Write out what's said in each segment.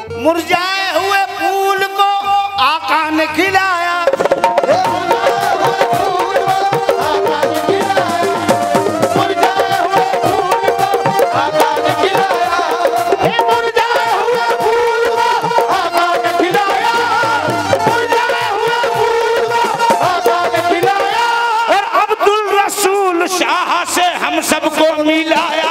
मुरझाए हुए फूल को आका ने खिलाया। और अब्दुल रसूल शाह से हम सबको मिलाया।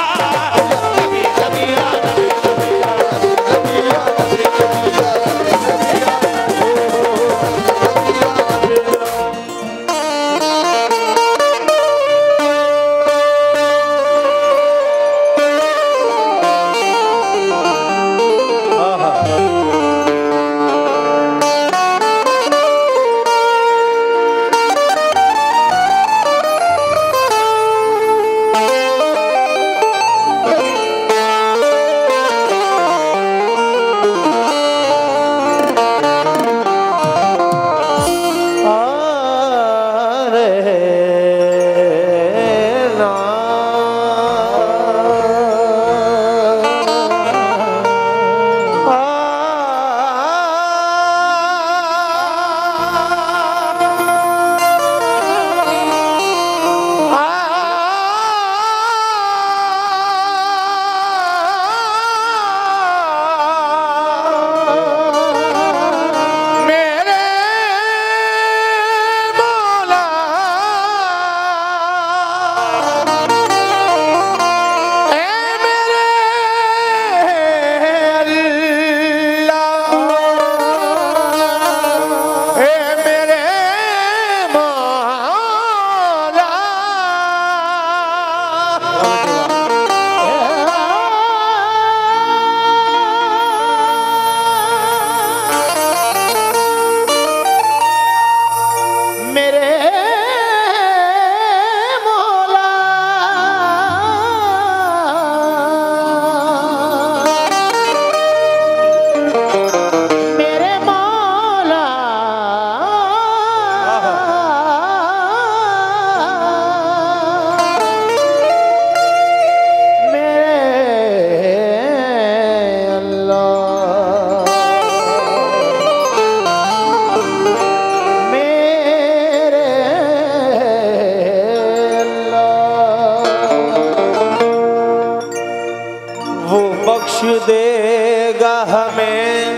बख्श देगा हमें,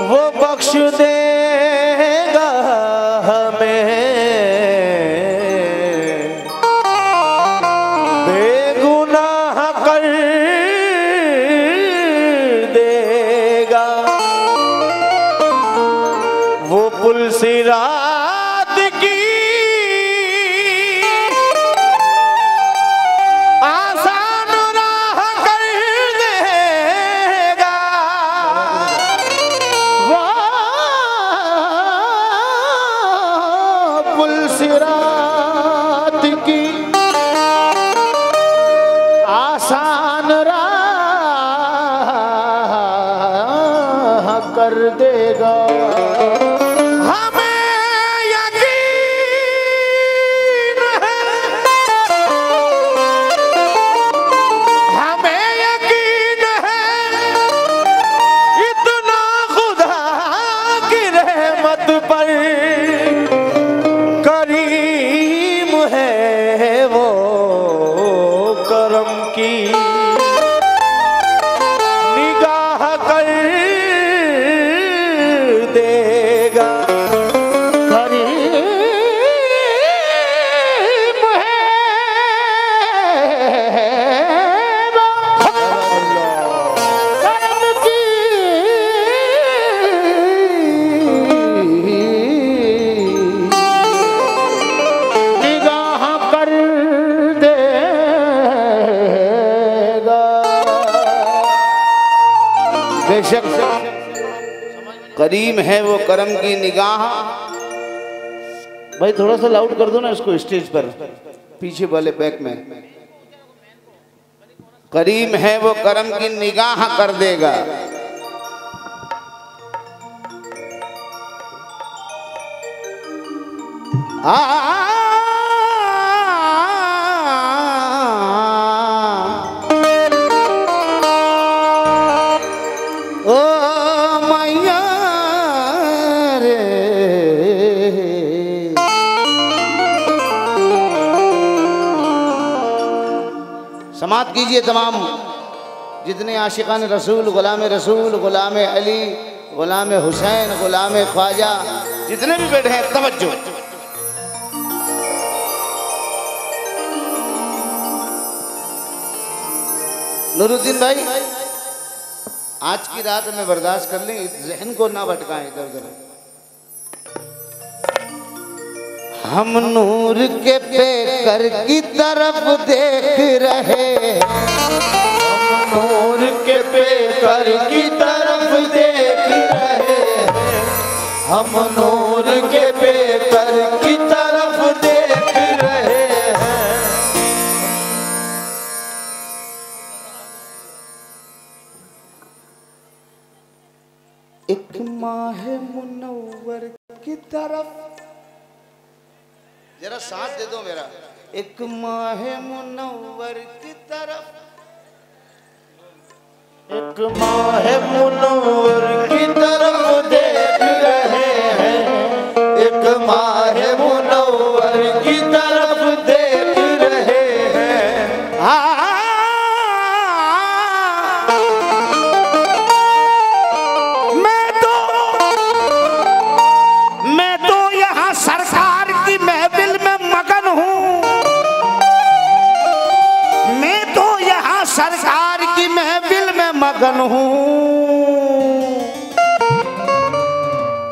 वो बख्श देगा हमें, बेगुनाह कर देगा। वो पुल सिरात की सिरात की आसान राह कर देगा। हमें यकीन है, हमें यकीन है, इतना खुदा की रहमत पर करीम है वो, करम की निगाह कर देगा। करीम है वो, करम की बेशक करीम है वो, करम की निगाह। भाई थोड़ा सा लाउड कर दो ना इसको स्टेज पर, पीछे वाले बैक में। करीम है वो, करम की निगाह कर देगा। माफ़ कीजिए तमाम जितने आशिकान रसूल, गुलाम अली, गुलाम हुसैन, गुलाम ख्वाजा जितने भी बैठे हैं, तवज्जो। नूरुद्दीन भाई, आज की रात में बर्दाश्त कर लें, जहन को ना भटकाएं इधर उधर। हम नूर के पेकर की तरफ देख रहे, हम नूर के पेकर की तरफ देख रहे, हम नूर के पेकर की तरफ देख रहे हैं। एक माह मुनव्वर की तरफ, जरा सांस दे दो मेरा। एक माह मुनव्वर की तरफ, एक माह मुनव्वर की तरफ देख रहे हैं, एक माह मुनव्वर की तरफ देख रहे हैं। मैं तो यहाँ सरकार की महफिल में मगन हूँ, मैं तो यहाँ सरकार की महफिल में मगन हूँ।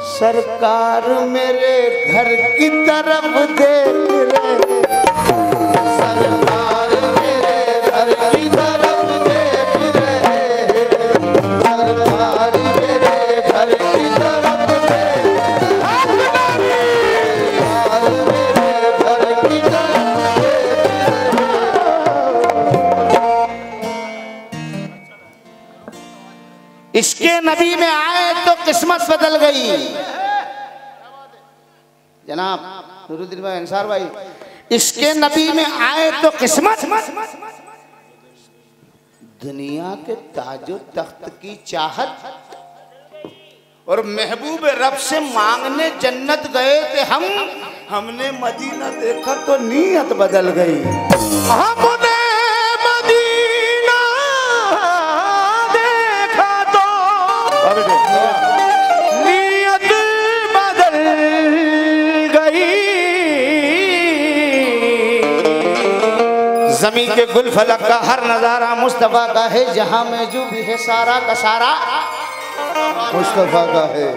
सरकार मेरे घर की तरफ देख रहे, सरकार मेरे घर की तरफ देख रहे हैं, सरकार मेरे घर की तरफ देख रहे हैं, सरकार मेरे घर की तरफ इसके नबी में आए तो किस्मत बदल गई। जनाब नूरुद्दीन भाई, अंसार भाई, इसके नबी में आए तो किस्मत, दुनिया के ताजो तख्त की चाहत और महबूब रब से मांगने जन्नत गए थे हम, हमने मदीना देखा तो नीयत बदल गई। हमने मदीना देखा तो नीयत बदल गई। जमीन के गुल फलक का हर नजारा मुस्तफा का है, जहां में जो भी है सारा का सारा मुस्तफा का है।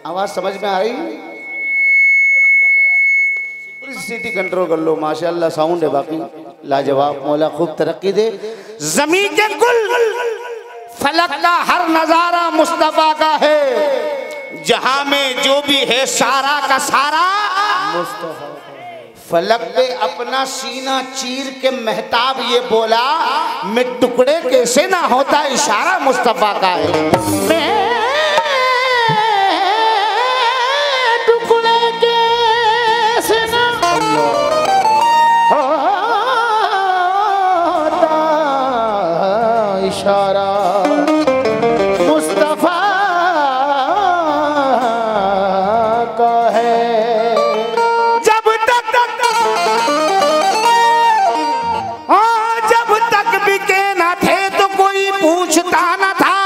आवाज समझ में आ रही? पूरी सिटी कंट्रोल कर लो, माशाल्लाह साउंड है बाकी लाजवाब। मौला खूब तरक्की दे। जमीन के गुल फलक का हर नजारा मुस्तफा का है, जहां में जो भी है सारा का सारा मुस्तफा। फलक पे अपना सीना चीर के महताब ये बोला, मैं टुकड़े कैसे ना होता, इशारा मुस्तफा का है। टुकड़े कैसे ना होता, इशारा मुस्तफा का है। जब तक बिके ना थे तो कोई पूछता ना था,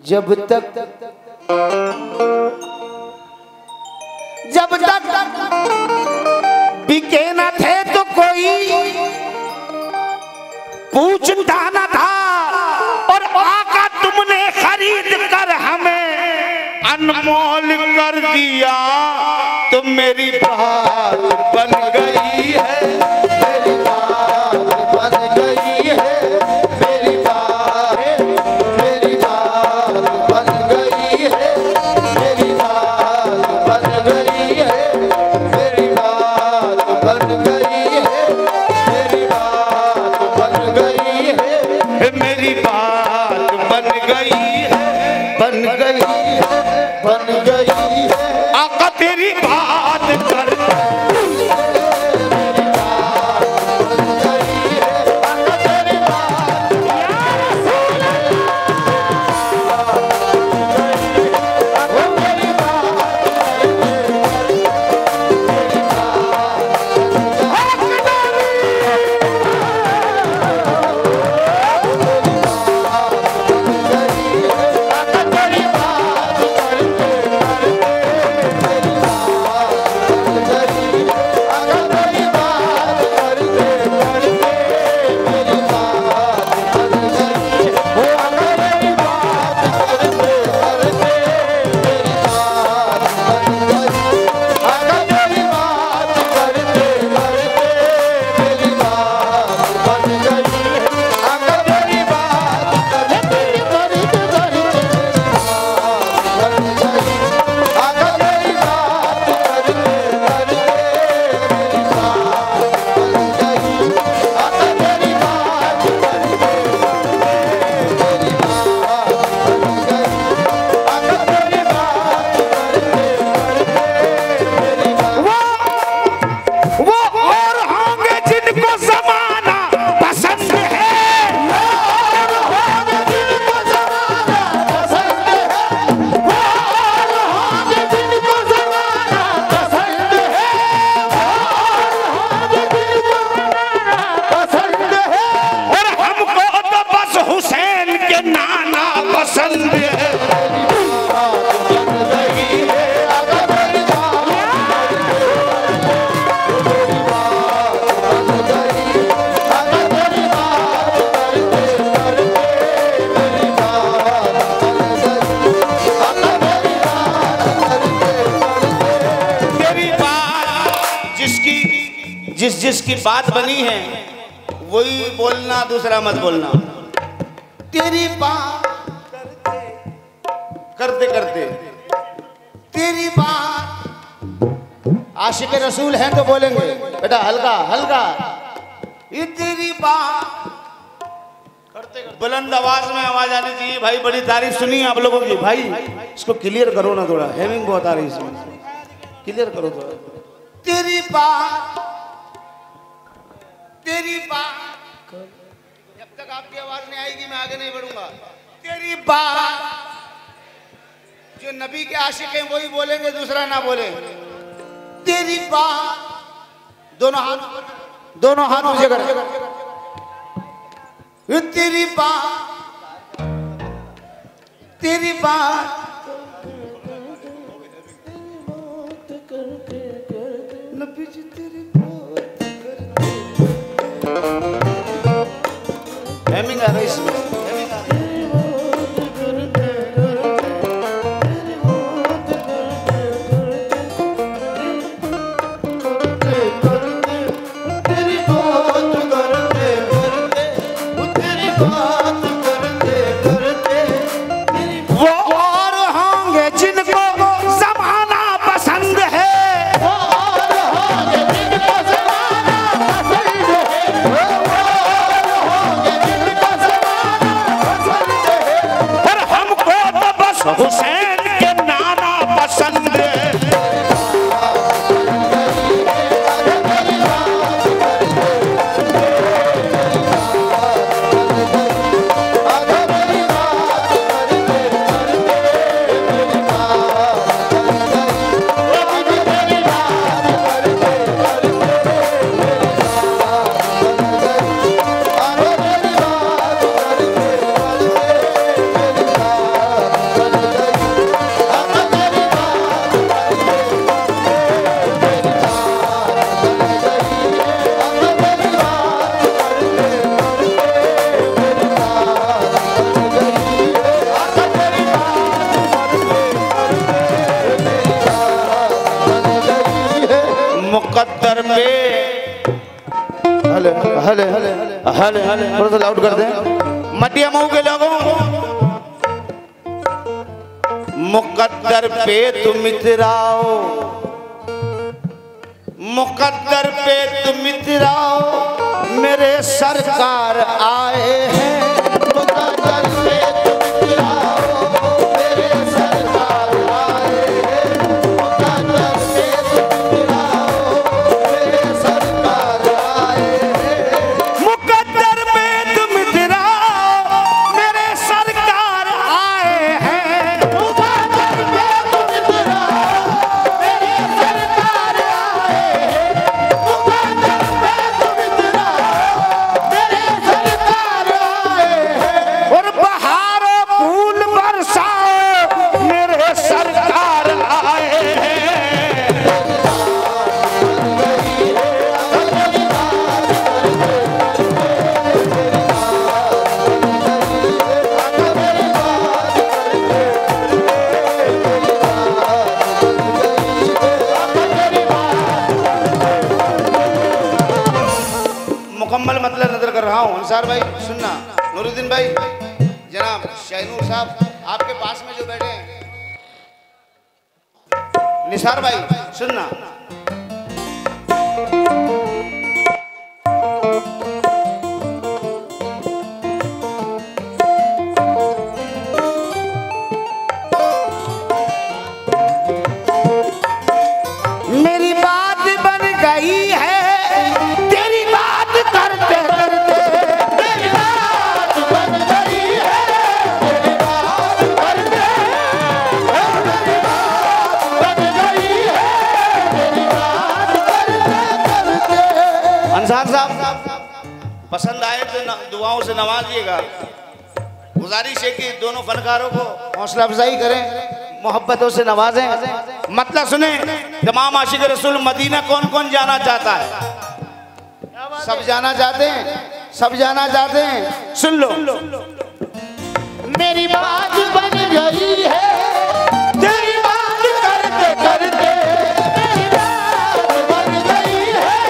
जब तक बिके ना थे तो कोई पूछता ना था, और आका तुमने खरीद कर हमें अनमोल कर दिया, तो मेरी बात बन गई है, मेरी बात बन गई है, मेरी बात बन गई है, मेरी बात बन गई है, मेरी बात बन गई है, मेरी बात बन गई है, मेरी बात बन गई है, बन गई है, बन गई है। आका तेरी बात कर, जिसकी बात बनी है वही बोलना, दूसरा मत बोलना। तेरी बात करते करते तेरी बात, आशिक रसूल हैं तो बोलेंगे बेटा हल्का हल्का, ये तेरी बात करते करते बुलंद आवाज में आवाज आनी चाहिए। भाई बड़ी तारीफ सुनी आप लोगों की, भाई इसको क्लियर करो ना, थोड़ा हेमिंग बहुत आ रही है इसमें, क्लियर करो थोड़ा। तेरी बात जब तक आपकी आवाज नहीं आएगी मैं आगे नहीं बढ़ूंगा। तेरी बात जो नबी के आशिक हैं वही बोलेंगे, दूसरा ना बोले। तेरी बात दोनों हाथ मुझे कर, तेरी बात नबी जी तेरी बात हेमिंग आ रही इसमें, हेमिंग आ रही। हुसैन के नाना पसंद मुकद्दर पे हले हले हले हले हले थोड़ा सा लाउड कर दें मटिया मऊ के लोगों। मुकद्दर पे तुम इतराओ, मुकद्दर पे तुम इतराओ, मेरे सरकार आए हैं। मुकद्दर पे तुम इतराओ, मेरे सरकार आए हैं। मुकद्दर पे तुम इतराओ, मेरे सरकार आए हैं। मुकद्दर पे तुम इतराओ, मेरे सरकार आए हैं। मुकद्दर पे तुम इतराओ, मेरे सरकार आए हैं। मुकद्दर पे तुम इतराओ, मेरे सरकार आए हैं। और बहारों फूल बरसाओ, मेरे सरकार आए हैं। मुकम्मल मतलब नजर कर रहा हूँ। अंसार भाई सुनना, नूरुद्दीन भाई, जनाब शाहनूर साहब आपके पास में जो बैठे हैं, निसार भाई सुनना। मेरी बात बन गई है तेरी बात करते करते, मेरी बात बन गई है तेरी बात करते, मेरी बात बन गई है तेरी बात करते करते। अंसार साहब पसंद आए तो दुआओं से नवाजिएगा। गुजारिश है कि दोनों फनकारों को हौसला अफजाई करें, मोहब्बतों से नवाजें। मतलब सुने, तमाम आशिक रसूल मदीना कौन कौन जाना चाहता है? सब जाना चाहते हैं, सब जाना चाहते हैं। सुन लो, मेरी बात बन गई है तेरी बात करते करते, मेरी बात बन गई है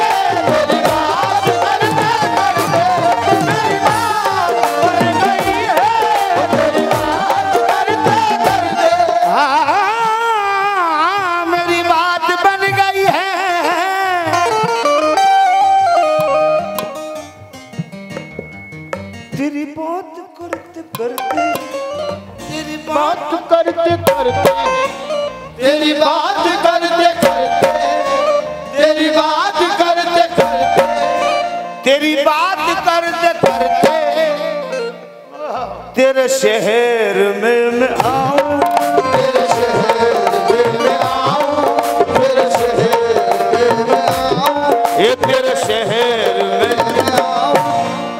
करते, तेरी बात करते करते, तेरी बात करते करते, तेरी बात करते करते तेरे शहर में मैं आऊं, तेरे शहर में मैं आऊं, तेरे शहर में मैं आऊं, ये तेरे शहर में मैं आऊं,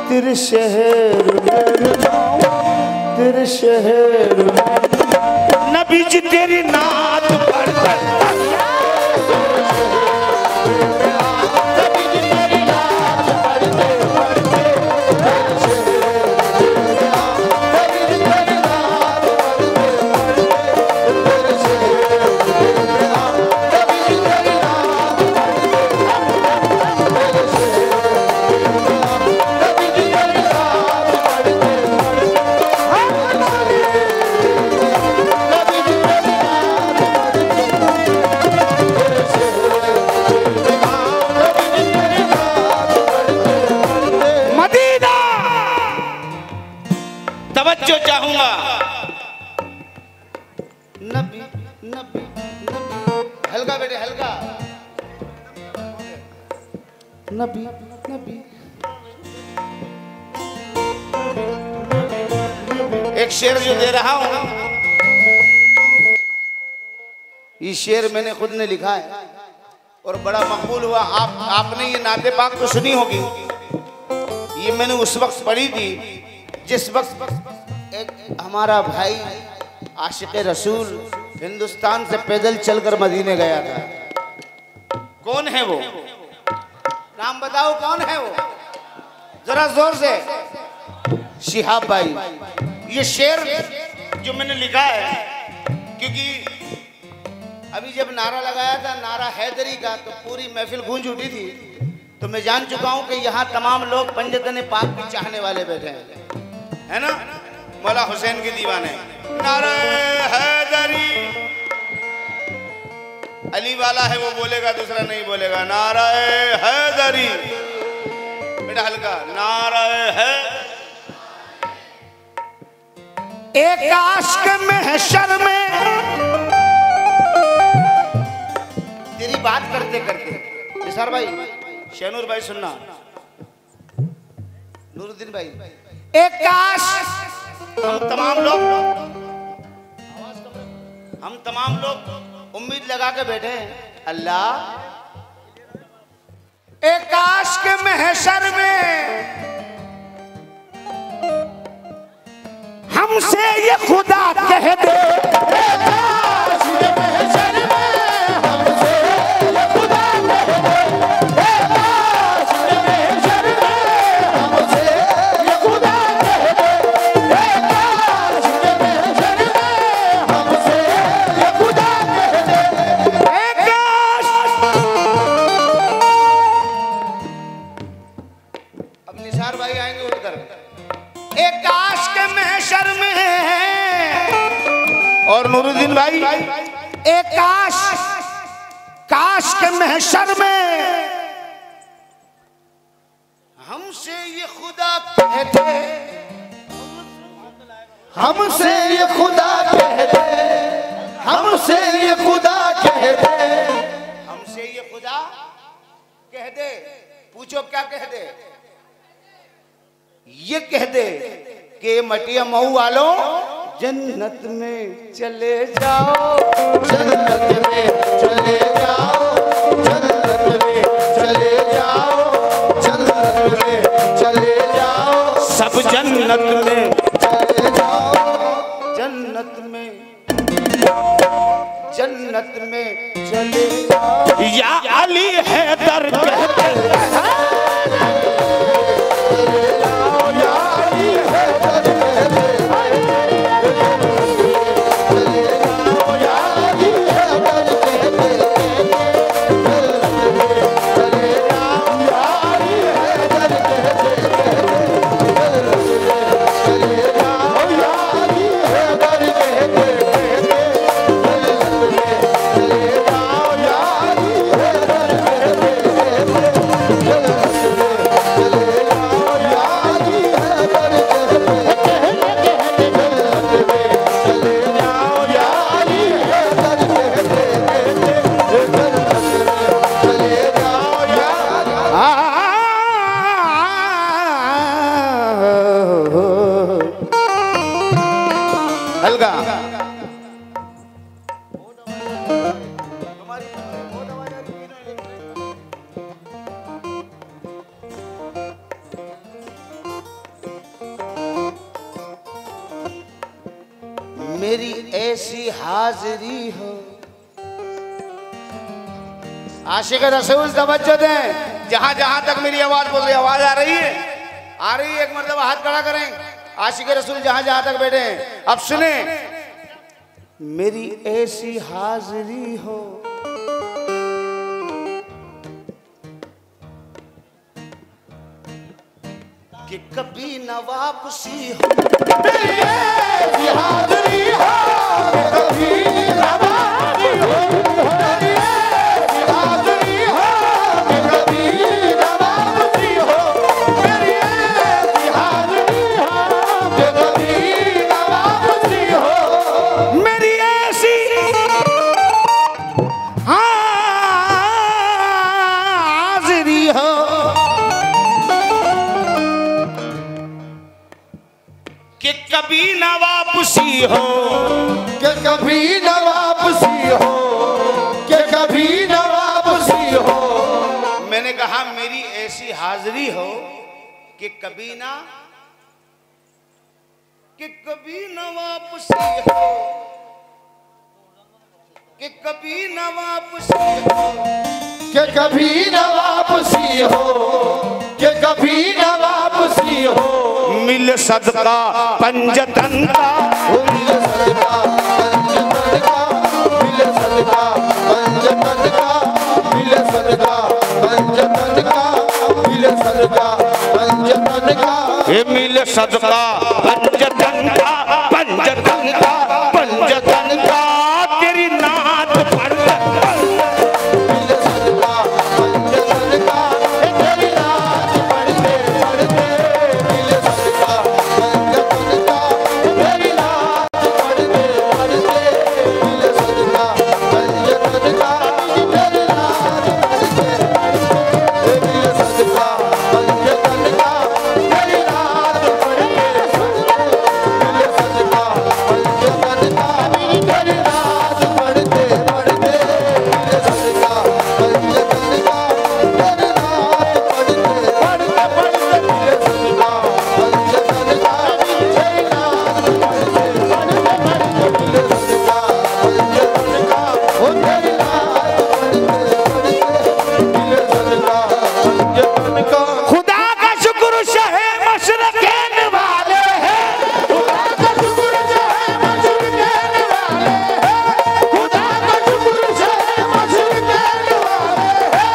तेरे शहर में मैं आऊं, तेरे शहर में नबी जी तेरी नात पढ़कर तवज्जो चाहूंगा। नबी नबी नबी, हल्का बेटे हल्का, नबी नबी। एक शेर जो दे रहा हूं, ये शेर मैंने खुद ने लिखा है और बड़ा मकबूल हुआ। आपने ये नाते पाक तो सुनी होगी। ये मैंने उस वक्त पढ़ी थी जिस वक्त एक हमारा भाई आशिक़ रसूल हिंदुस्तान से पैदल चलकर मदीने गया था। कौन है वो? नाम बताओ कौन है वो, जरा जोर से। शिहाब भाई। ये शेर जो मैंने लिखा है, क्योंकि अभी जब नारा लगाया था, नारा हैदरी का, तो पूरी महफिल गूंज उठी थी। तो मैं जान चुका हूं कि यहाँ तमाम लोग पंजतन पाक के चाहने वाले बैठे हैं, है ना? मौला हुसैन के दीवाने। नारा हैदरी, अली वाला है वो बोलेगा, दूसरा नहीं बोलेगा। नारा हैदरी, बेटा हल्का, नारा है। एक आशिक़ महशर में तेरी बात करते करते, निसार भाई, शहनूर भाई सुनना, नूरुद्दीन भाई, एक काश हम तमाम लोग उम्मीद लगा के बैठे हैं, अल्लाह एक काश के महशर में हमसे ये खुदा कह दे, और नूरुद्दीन भाई, एक काश के महशर में हमसे ये खुदा कह दे, हमसे ये खुदा कह दे, हमसे ये खुदा कह दे, हमसे ये खुदा कह दे। पूछो क्या कह दे? ये कह दे कि मटिया मऊ वालों जन्नत में चले जाओ, जन्नत में चले जाओ, जन्नत में चले जाओ, जन्नत में चले जाओ, सब जन्नत में चले जाओ, जन्नत में चले जाओ। या अली हैदर कहते मेरी ऐसी हाजिरी हो। आशिक रसूल तवज्जो दें, जहां जहां तक मेरी आवाज बोल रही, आवाज आ रही है, आ रही है, एक मरतबा हाथ खड़ा करें। आशिक रसूल जहां जहां तक बैठे हैं, अब सुने। मेरी ऐसी हाजिरी हो कि कभी न वापसी हो। मेरी ऐसी हाजिरी हो कभी न वापसी हो। मेरी ऐसी हाजिरी हो कभी न वापसी हो। मेरी ऐसी हाजिरी हो कभी न वापसी हो। मेरी ऐसी हाजिरी हो कि कभी न वापसी हो। कि कभी न वापसी हो। कि कभी न वापसी हो। मैंने कहा मेरी ऐसी हाजिरी हो कि कभी न वापसी हो। कि कभी न वापसी हो। कि कभी न वापसी हो। कि कभी न वापसी हो। मिल सदका पंजतन का। मिल सदका पंजतन का। मिल सदका पंजतन का। मिल सदका पंजतन का। मिल सदका पंजतन का। मिल सदका पंजतन का। पंजतन का। पंजतन का तेरी नात पर। मिल सदका पंजतन का। तेरी नात पढ़ते पढ़ते। मिल सदका पंजतन का। तेरी नात पढ़ते पढ़ते। मिल सदका पंजतन का। तेरी नात पढ़ते पढ़ते। मिल सदका पंजतन का। तेरी नात पढ़ते पढ़ते। मिल सदका पंजतन का। तेरी नात पढ़ते पढ़ते। मिल सदका पंजतन का। तेरी नात पढ़ते पढ़ते पढ़ते। मिल सदका पंजतन का। तेरी नात पढ़ते पढ़ते पढ़ते। मिल सदका पंजतन का। ओ तेरी नात पढ़ते पढ़ते। मिल सदका पंजतन का। खुदा का शुक्र शहे मशरक़ैन वाले हैं। खुदा का शुक्र है मशरक़ैन वाले हैं। खुदा का शुक्र है मशरक़ैन वाले हैं।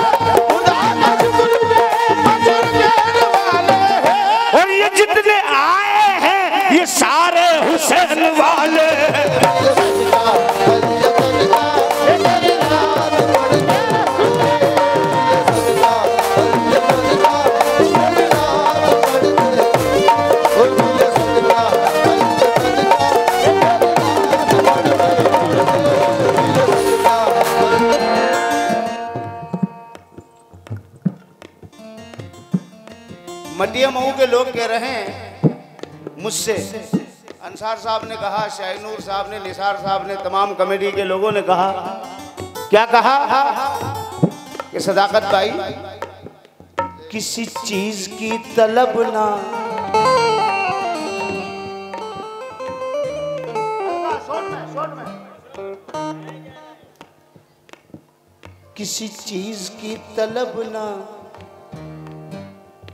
खुदा का शुक्र है मशरक़ैन वाले हैं। और ये जितने आए हैं ये सारे हुसैन वाले हैं। मिल सदका पंजतन का। तेरी नात पढ़ते पढ़ते। मिल सदका पंजतन का। तेरी नात पढ़ते ओ मिल सदका पंजतन का। तेरी नात पढ़ते पढ़ते। मिल सदका मटिया मऊ के लोग कह रहे हैं मुझसे, अंसार साहब ने कहा, शाहनूर साहब ने, निसार साहब ने, तमाम कमेटी के लोगों ने कहा, क्या कहा कि सदाकत भाई किसी चीज की तलब ना। किसी चीज की तलब ना,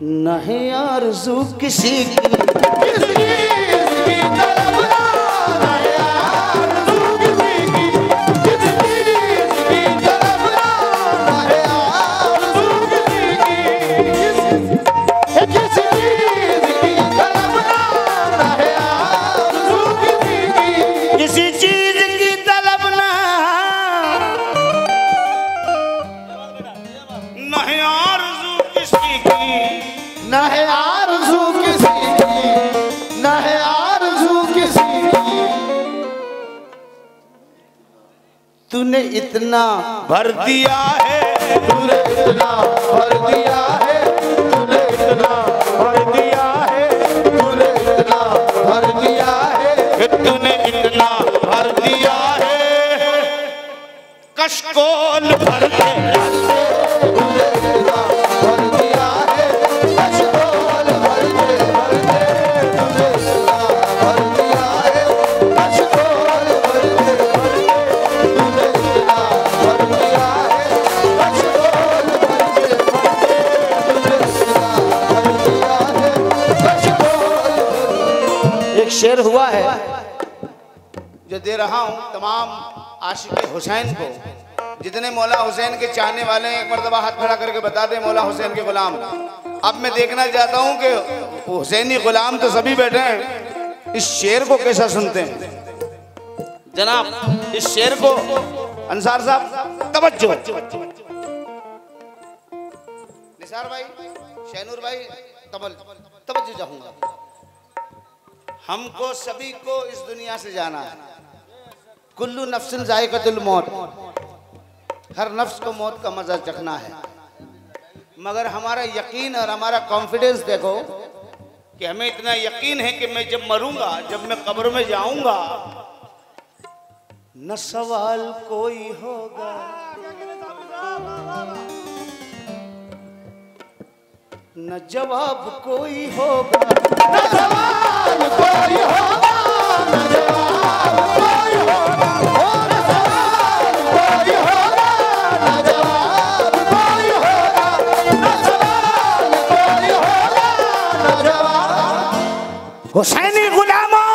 न है आरज़ू किसी की। किसी चीज़ की तलब ना है आरज़ू किसी की। किसी चीज़ की तलब ना है आरज़ू किसी की। किसी चीज़ की तलब ना है आरज़ू किसी की। किसी चीज की तलब ना, न है आरज़ू किसी की। न है आरज़ू किसी की। न है आरज़ू किसी की। तूने इतना भर दिया है। तूने इतना भर दिया है। तूने इतना भर दिया है। तूने इतना भर दिया है। तूने इतना भर दिया है, कशकोल भर दे। तूने इतना भर दिया है। कशकोल भर दे भर दे। तूने इतना भर दिया है। कशकोल शेर हुआ है जो दे रहा हूँ तमाम आशिक हुसैन को। जितने मौला हुसैन के चाहने वाले हैं एक मरतबा हाथ खड़ा करके बता दें मौला हुसैन के गुलाम। अब मैं देखना चाहता हूँ कि हुसैनी गुलाम तो सभी बैठे हैं, इस शेर को कैसा सुनते हैं जनाब। इस शेर को अंसार साहब तवज्जो, निसार भाई, शैनूर भाई तवज्जो चाहूंगा। हमको सभी को इस दुनिया से जाना है। कुल्लू नफ्सिन जायक़तुल मौत, हर नफ्स को मौत का मजा चखना है। मगर हमारा यकीन और हमारा कॉन्फिडेंस देखो कि हमें इतना यकीन है कि मैं जब मरूंगा, जब मैं कब्र में जाऊंगा, न सवाल कोई होगा, न जवाब कोई होगा, न सवाल कोई होगा, न जवाब कोई होगा, न सवाल कोई होगा, न जवाब कोई होगा, न सवाल कोई होगा, न जवाब। हुसैनी गुलामों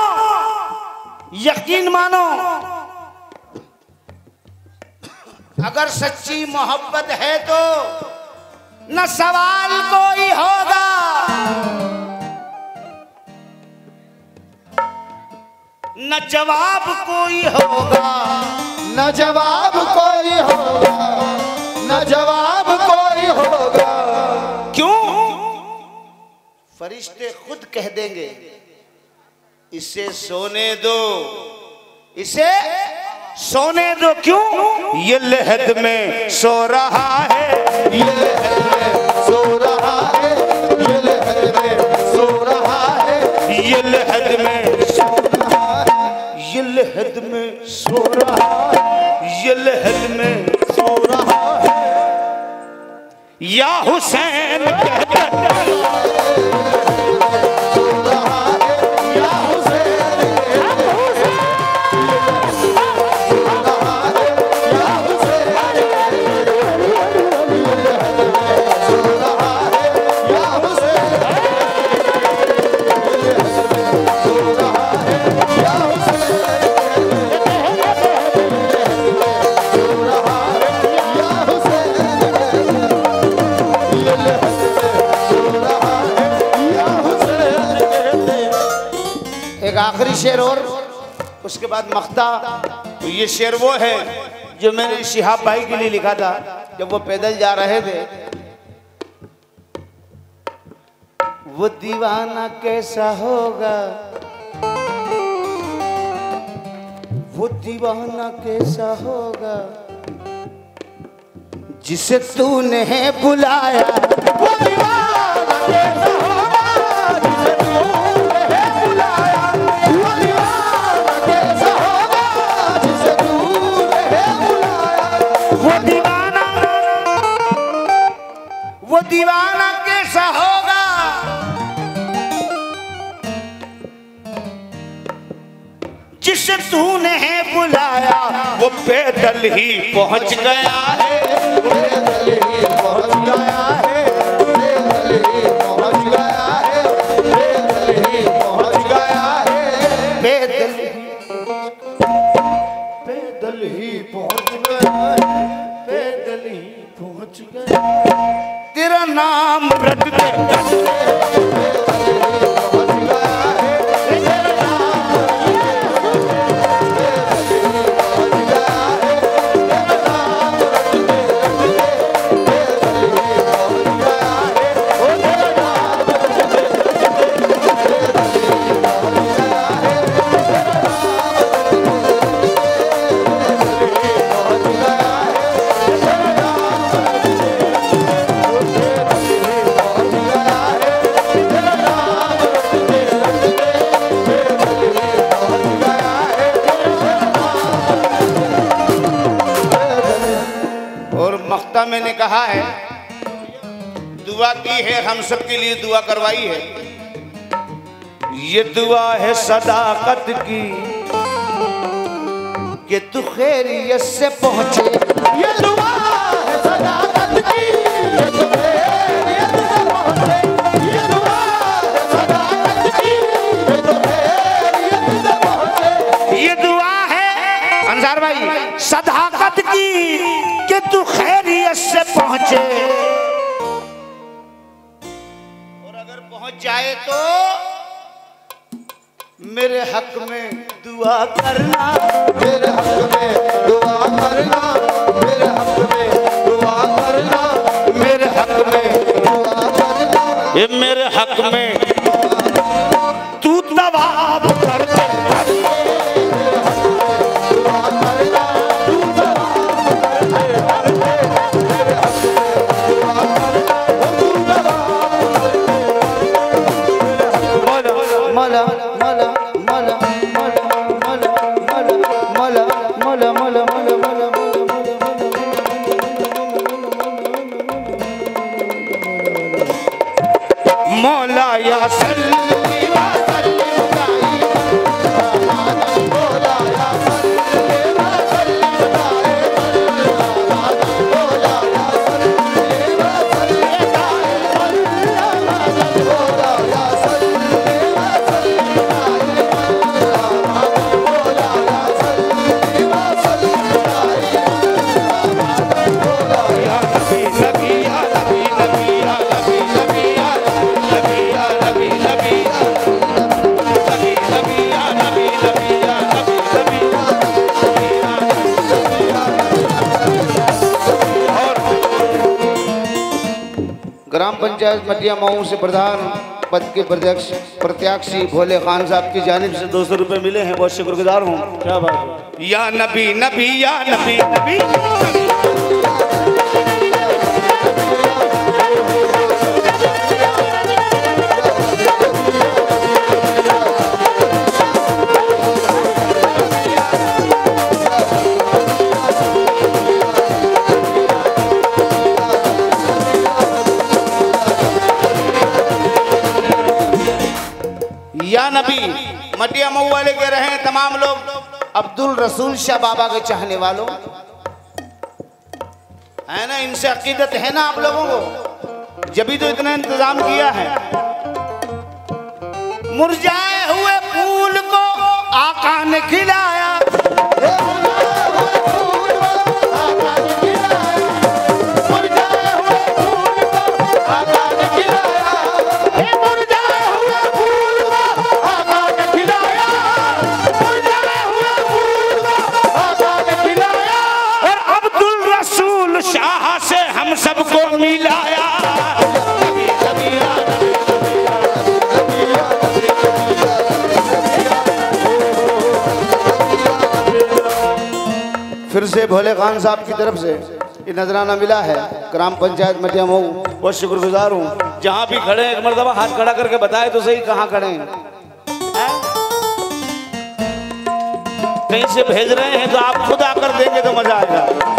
यकीन मानो, अगर सच्ची मोहब्बत है तो न सवाल कोई होगा, न जवाब कोई होगा, न जवाब कोई होगा, न जवाब कोई होगा। क्यों? फरिश्ते खुद कह देंगे इसे सोने दो, इसे सोने दो। क्यों? ये लहद में सो रहा है, ये लहद में सो रहा है, ये लहद में सो रहा है, ये लहद में सो रहा है, ये लहद में सो रहा है, ये लहद में सो रहा है। या हुसैन कहता सो रहा है, या हुसैन आखिरी शेर और उसके बाद मख्ता। तो ये शेर वो है जो मैंने शिहाब भाई के लिए लिखा था जब वो पैदल जा रहे थे। वो दीवाना कैसा होगा, वो दीवाना कैसा होगा जिसे तूने बुलाया, वो दीवाना कैसा होगा जिसे तूने बुलाया, वो दीवाना कैसा होगा जिसे तूने बुलाया, वो दीवाना कैसा होगा जिसे तूने बुलाया। वो पैदल ही पहुंच गया है, पैदल ही पहुंच गया है, पैदल ही पहुंच गया है, पैदल ही पहुंच गया है, पैदल ही पहुंच गया है, पैदल ही पहुंच गया है। तेरा नाम रट दे, मैंने कहा है दुआ की है, हम सब के लिए दुआ करवाई है। ये दुआ है सदाकत की कि तू खैरियत से पहुंचे, ये दुआ है सदाकत की कि तू खैरियत से पहुंचे, ये दुआ है सदाकत की कि तू खैरियत जाए तो मेरे हक में दुआ करना, मेरे हक में दुआ करना, मेरे हक में दुआ करना, मेरे हक में दुआ करना, ये मेरे हक में तू तवाब कर दे। दुआ करना, तू तवाब कर दे, मेरे हक में दुआ करना, तू तवाब कर दे। मौला मौला मौला मौला मौला मौला मौला मौला मौला मौला मौला या सल्ली व सल्लिम दाइमन मौला या सल्ली व सल्लिम दाइमन, मौला या सल्ली व सल्लिम दाइमन, मौला या सल्ली व सल्लिम दाइमन, मौला या सल्ली व सल्लिम दाइमन, मौला या नबी नबी या नबी नबी या नबी नबी या नबी या नबी नबी या नबी नबी या नबी नबी या नबी नबी। और ग्राम पंचायत मटिया मऊ से प्रधान पद के प्रत्याशी भोले खान साहब की जानिब से 200 रुपए मिले हैं, बहुत शुक्रगुजार हूँ। क्या बात है। या नबी नबी या नबी नबी या नबी। मटिया मऊ वाले कह रहे हैं तमाम लोग अब्दुल रसूल शाह बाबा के चाहने वालों, है ना, इनसे अकीदत है ना आप लोगों को, जब भी तो इतना इंतजाम किया है। मुरझाए हुए फूल को आका ने खिलाया, शाह से हम सबको मिलाया। फिर से भोले खान साहब की तरफ से ये नजराना मिला है। ग्राम पंचायत मटिया मऊ बहुत शुक्रगुजार हूँ। जहाँ भी खड़े हैं एक मरतबा हाथ खड़ा करके बताए तो सही कहाँ खड़े हैं। कहीं से भेज रहे हैं तो आप खुद आकर देंगे तो मजा आएगा।